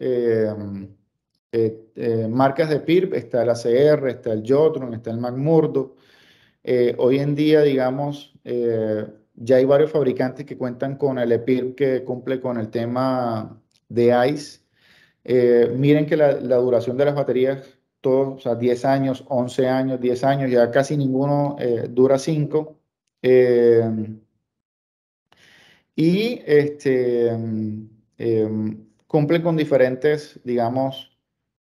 marcas de PIRB. Está el ACR, está el Jotron, está el McMurdo. Hoy en día, digamos, ya hay varios fabricantes que cuentan con el EPIRB que cumple con el tema de ICE. Miren que la duración de las baterías todos, o sea, 10 años, 11 años, 10 años, ya casi ninguno dura 5. Y cumplen con diferentes, digamos,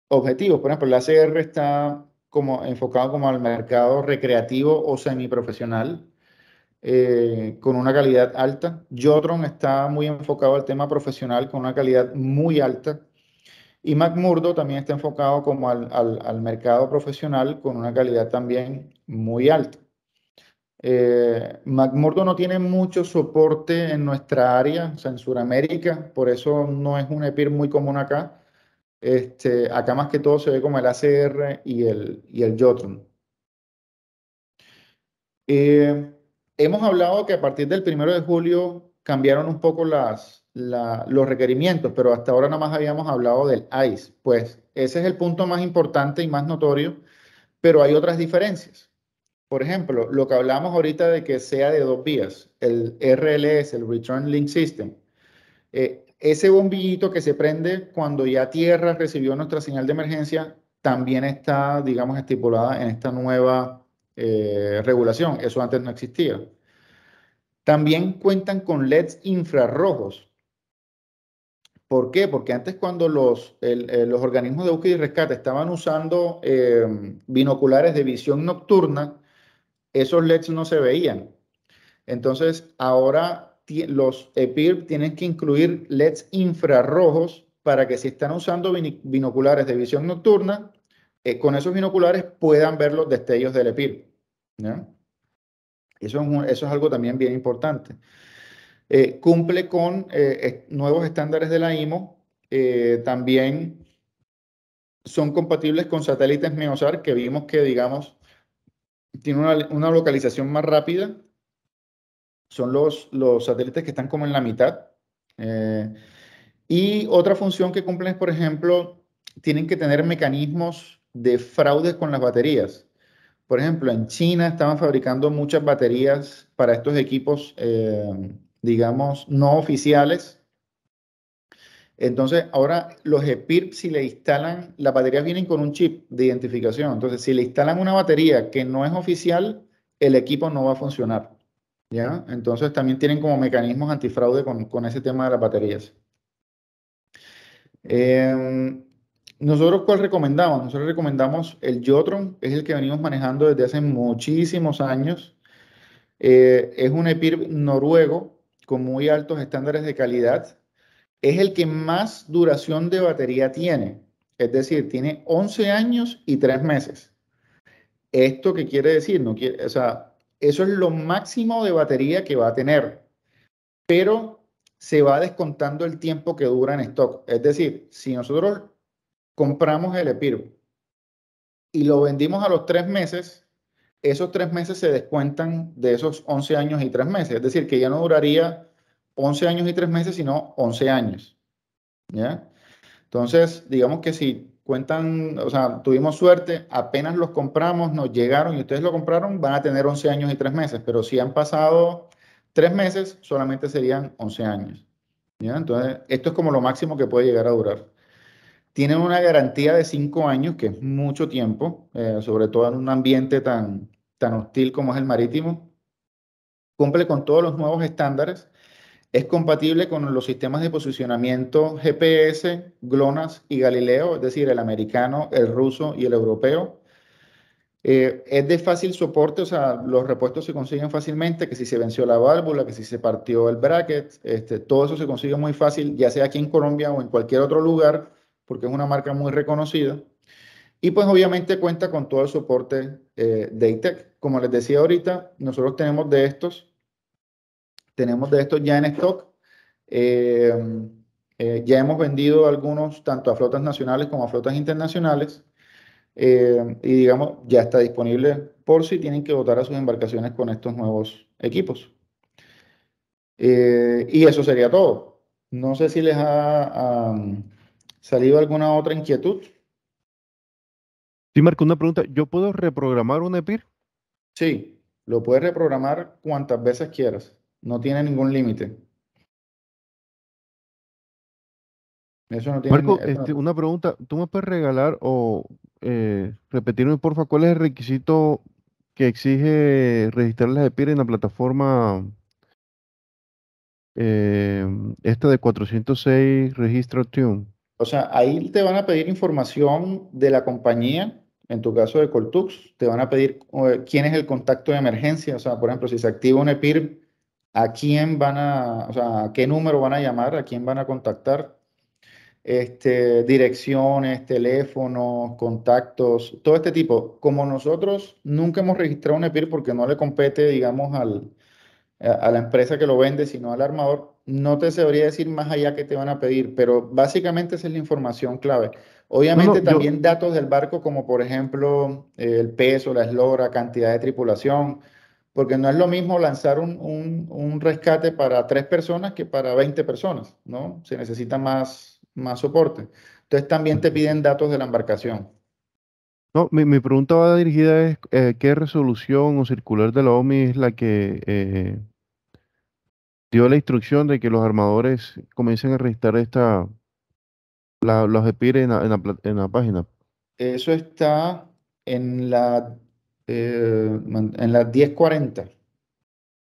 objetivos. Por ejemplo, el ACR está como enfocado como al mercado recreativo o semiprofesional, con una calidad alta. Jotron está muy enfocado al tema profesional con una calidad muy alta. Y McMurdo también está enfocado como al mercado profesional con una calidad también muy alta. McMurdo no tiene mucho soporte en nuestra área, o sea, en Sudamérica, por eso no es un EPIR muy común acá. Acá más que todo se ve como el ACR y el Jotron. Eh, Hemos hablado que a partir del 1 de julio cambiaron un poco los requerimientos, pero hasta ahora nada más habíamos hablado del ICE. Pues ese es el punto más importante y más notorio, pero hay otras diferencias. Por ejemplo, lo que hablamos ahorita de que sea de 2 vías, el RLS, el Return Link System, ese bombillito que se prende cuando ya tierra recibió nuestra señal de emergencia, también está, digamos, estipulada en esta nueva regulación. Eso antes no existía. También cuentan con LEDs infrarrojos. ¿Por qué? Porque antes cuando los organismos de búsqueda y rescate estaban usando binoculares de visión nocturna, esos LEDs no se veían. Entonces, ahora los EPIR tienen que incluir LEDs infrarrojos para que si están usando binoculares de visión nocturna, con esos binoculares puedan ver los destellos del EPIR. ¿Ya? Eso es algo también bien importante. Cumple con nuevos estándares de la IMO. También son compatibles con satélites Meosar, que vimos que, digamos, tiene una localización más rápida. Son los satélites que están como en la mitad. Eh, y otra función que cumplen es, por ejemplo, tienen que tener mecanismos de fraude con las baterías. Por ejemplo, en China estaban fabricando muchas baterías para estos equipos, digamos, no oficiales. Entonces, ahora los EPIRB, si le instalan, las baterías vienen con un chip de identificación. Entonces, si le instalan una batería que no es oficial, el equipo no va a funcionar. ¿Ya? Entonces, también tienen como mecanismos antifraude con ese tema de las baterías. ¿Nosotros cuál recomendamos? Nosotros recomendamos el Jotron, es el que venimos manejando desde hace muchísimos años. Es un EPIRB noruego con muy altos estándares de calidad. Es el que más duración de batería tiene. Es decir, tiene 11 años y 3 meses. ¿Esto qué quiere decir? No quiere, o sea, eso es lo máximo de batería que va a tener, pero se va descontando el tiempo que dura en stock. Es decir, si nosotros compramos el EPIRB y lo vendimos a los 3 meses, esos 3 meses se descuentan de esos 11 años y 3 meses. Es decir, que ya no duraría 11 años y 3 meses, sino 11 años. ¿Ya? Entonces, digamos que si cuentan, o sea, tuvimos suerte, apenas los compramos, nos llegaron y ustedes lo compraron, van a tener 11 años y 3 meses, pero si han pasado 3 meses, solamente serían 11 años. ¿Ya? Entonces, esto es como lo máximo que puede llegar a durar. Tienen una garantía de 5 años, que es mucho tiempo, sobre todo en un ambiente tan hostil como es el marítimo. Cumple con todos los nuevos estándares. Es compatible con los sistemas de posicionamiento GPS, GLONASS y Galileo, es decir, el americano, el ruso y el europeo. Es de fácil soporte, o sea, los repuestos se consiguen fácilmente, que si se venció la válvula, que si se partió el bracket, todo eso se consigue muy fácil, ya sea aquí en Colombia o en cualquier otro lugar, porque es una marca muy reconocida. Y pues obviamente cuenta con todo el soporte de ITEC. Como les decía ahorita, nosotros tenemos de estos ya en stock. Eh, ya hemos vendido algunos tanto a flotas nacionales como a flotas internacionales. Y digamos, ya está disponible por si tienen que votar a sus embarcaciones con estos nuevos equipos. Y eso sería todo. No sé si les ha salido alguna otra inquietud. Sí, Marco, una pregunta. ¿Yo puedo reprogramar un EPIR? Sí, lo puedes reprogramar cuantas veces quieras. No tiene ningún límite. Eso no tiene. Marco, una pregunta. ¿Tú me puedes regalar o repetirme, porfa, cuál es el requisito que exige registrar las EPIR en la plataforma eh, esta de 406 Registra Tune? O sea, ahí te van a pedir información de la compañía, en tu caso de Coltux, te van a pedir quién es el contacto de emergencia, o sea, por ejemplo, si se activa un EPIR, a quién van a, o sea, a qué número van a llamar, a quién van a contactar, direcciones, teléfonos, contactos, todo este tipo. Como nosotros nunca hemos registrado un EPIR porque no le compete, digamos, a la empresa que lo vende, sino al armador, no te sabría decir más allá que te van a pedir, pero básicamente esa es la información clave. No, no, Obviamente también datos del barco, como por ejemplo el peso, la eslora, cantidad de tripulación, porque no es lo mismo lanzar un rescate para 3 personas que para 20 personas, ¿no? Se necesita más soporte. Entonces también te piden datos de la embarcación. no, mi pregunta va dirigida es ¿qué resolución o circular de la OMI es la que dio la instrucción de que los armadores comiencen a registrar los EPIR en la página? Eso está en la 1040.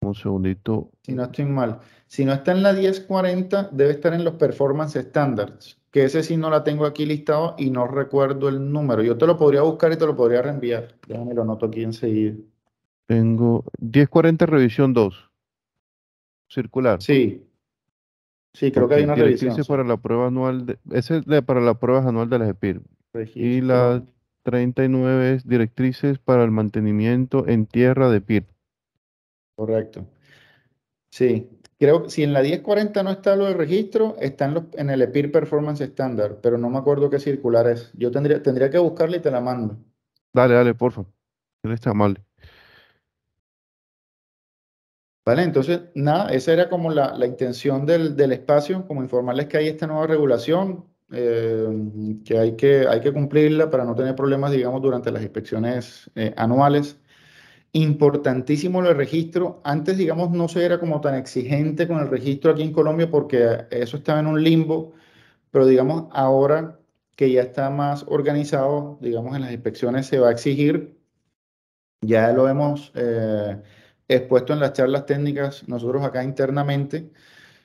Un segundito. Si no estoy mal. Si no está en la 1040, debe estar en los Performance Standards, que ese sí no la tengo aquí listado y no recuerdo el número. Yo te lo podría buscar y te lo podría reenviar. Déjame lo anoto aquí enseguida. Tengo 1040 revisión 2 circular. Sí, sí, creo que Ok, hay una revisión, directrices sí. para la prueba anual ese es para la prueba anual de las EPIR. Y la Registro, 39 es directrices para el mantenimiento en tierra de EPIR. correcto. Sí, creo que si en la 1040 no está lo del registro, está en el EPIR Performance Standard, pero no me acuerdo qué circular es. Yo tendría que buscarla y te la mando. Dale, dale, porfa. Eres tan amable. Vale, entonces, nada, esa era como la intención del espacio, como informarles que hay esta nueva regulación, que hay que cumplirla para no tener problemas, digamos, durante las inspecciones anuales. Importantísimo el registro. Antes, digamos, no se era como tan exigente con el registro aquí en Colombia porque eso estaba en un limbo, pero digamos, ahora que ya está más organizado, digamos, en las inspecciones se va a exigir. Ya lo hemos expuesto en las charlas técnicas nosotros acá internamente.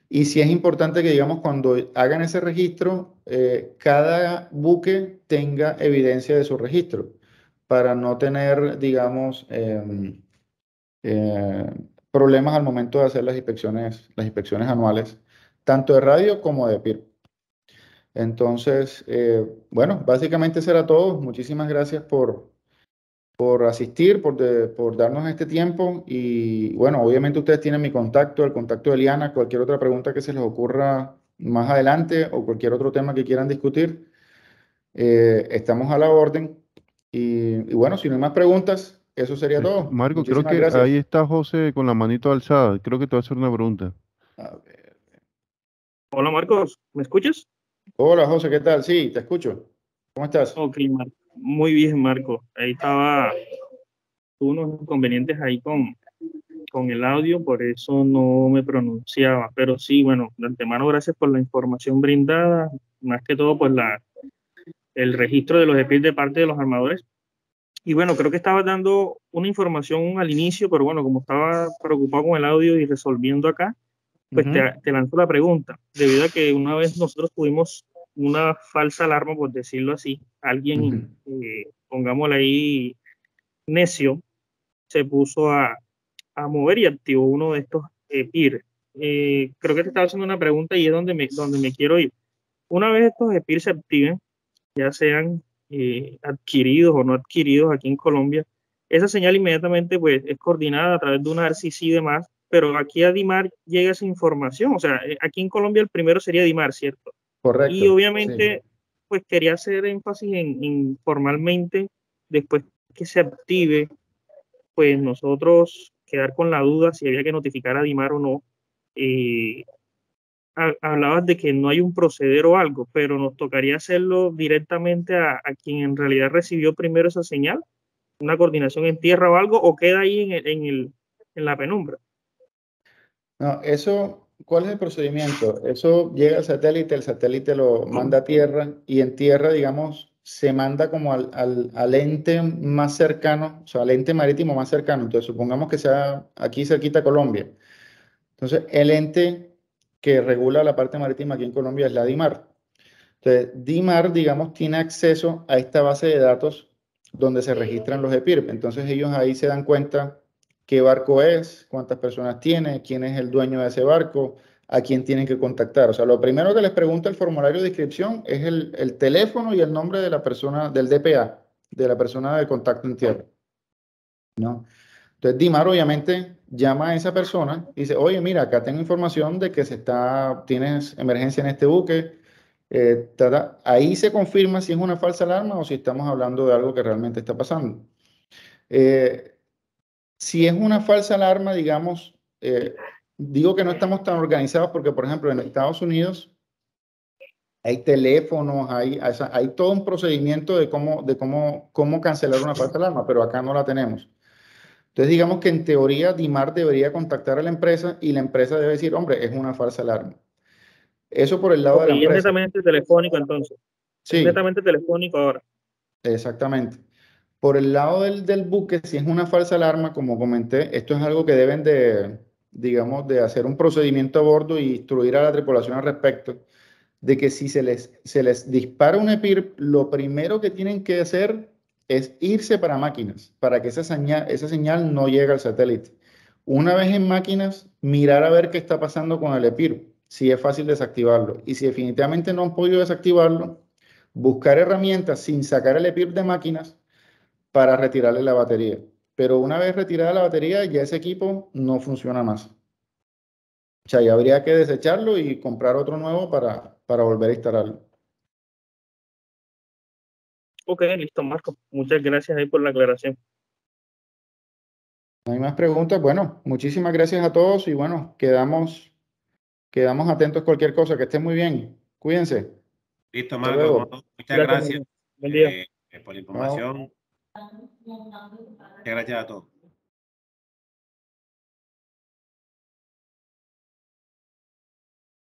Y sí es importante que, digamos, cuando hagan ese registro, cada buque tenga evidencia de su registro para no tener, digamos, eh, problemas al momento de hacer las inspecciones anuales, tanto de radio como de PIR. Entonces, bueno, básicamente eso era todo. Muchísimas gracias por asistir, por darnos este tiempo y bueno, obviamente ustedes tienen mi contacto, el contacto de Eliana, cualquier otra pregunta que se les ocurra más adelante o cualquier otro tema que quieran discutir, estamos a la orden y bueno, si no hay más preguntas, eso sería todo. Marco, creo Muchísimas que ahí gracias. está José con la manito alzada. Creo que te va a hacer una pregunta. A ver. Hola Marcos, ¿me escuchas? Hola José, ¿qué tal? Sí, te escucho. ¿Cómo estás? Ok, Marco. Muy bien, Marco. Ahí tuve unos inconvenientes ahí con el audio, por eso no me pronunciaba. Pero sí, bueno, de antemano, gracias por la información brindada. Más que todo, pues el registro de los EPIs de parte de los armadores. Y bueno, creo que estaba dando una información al inicio, pero bueno, como estaba preocupado con el audio y resolviendo acá, pues Ujú, te lanzo la pregunta, debido a que una vez nosotros tuvimos una falsa alarma, por decirlo así, alguien, ujú. pongámosle ahí, necio, se puso a mover y activó uno de estos EPIR. Creo que te estaba haciendo una pregunta y es donde me quiero ir. Una vez estos EPIR se activen, ya sean adquiridos o no adquiridos aquí en Colombia, esa señal inmediatamente pues es coordinada a través de una RCC y demás, pero aquí a DIMAR llega esa información, o sea, aquí en Colombia el primero sería DIMAR, ¿cierto? Y Correcto, sí. obviamente pues quería hacer énfasis en formalmente, después que se active, pues nosotros quedar con la duda si había que notificar a DIMAR o no. Eh, Hablabas de que no hay un proceder o algo, pero nos tocaría hacerlo directamente a quien en realidad recibió primero esa señal, una coordinación en tierra o algo, o queda ahí en la penumbra. No, eso, ¿cuál es el procedimiento? Eso llega al satélite, el satélite lo manda a tierra y en tierra, digamos, se manda como al ente más cercano, o sea, al ente marítimo más cercano. Entonces, supongamos que sea aquí cerquita Colombia. Entonces, el ente que regula la parte marítima aquí en Colombia es la DIMAR. Entonces, DIMAR, digamos, tiene acceso a esta base de datos donde se registran los EPIRB. Entonces, ellos ahí se dan cuenta qué barco es, cuántas personas tiene, quién es el dueño de ese barco, a quién tienen que contactar. O sea, lo primero que les pregunta el formulario de inscripción es el teléfono y el nombre de la persona, del DPA, de la persona de contacto en tierra, ¿no? Entonces, DIMAR obviamente llama a esa persona y dice, oye, mira, acá tengo información de que tienes emergencia en este buque. Ahí se confirma si es una falsa alarma o si estamos hablando de algo que realmente está pasando. Si es una falsa alarma, digamos, digo que no estamos tan organizados porque, por ejemplo, en Estados Unidos hay teléfonos, hay todo un procedimiento de cómo cancelar una falsa alarma, pero acá no la tenemos. Entonces, digamos que en teoría DIMAR debería contactar a la empresa y la empresa debe decir, hombre, es una falsa alarma. Eso por el lado de la Y es empresa. netamente telefónico entonces. Sí, Es netamente telefónico ahora. exactamente. Por el lado del buque, si es una falsa alarma, como comenté, esto es algo que deben de, digamos, de hacer un procedimiento a bordo y instruir a la tripulación al respecto, de que si se les dispara un EPIRB, lo primero que tienen que hacer es irse para máquinas, para que esa señal no llegue al satélite. Una vez en máquinas, mirar a ver qué está pasando con el EPIRB, si es fácil desactivarlo. Y si definitivamente no han podido desactivarlo, buscar herramientas sin sacar el EPIRB de máquinas para retirarle la batería. Pero una vez retirada la batería, ya ese equipo no funciona más. O sea, ya habría que desecharlo y comprar otro nuevo para volver a instalarlo. Ok, listo, Marco. Muchas gracias ahí por la aclaración. No hay más preguntas. Bueno, muchísimas gracias a todos y bueno, quedamos atentos a cualquier cosa. Que estén muy bien. Cuídense. Listo, Hasta Marco. luego. Muchas gracias Buen día. por la información. Muchas gracias a todos.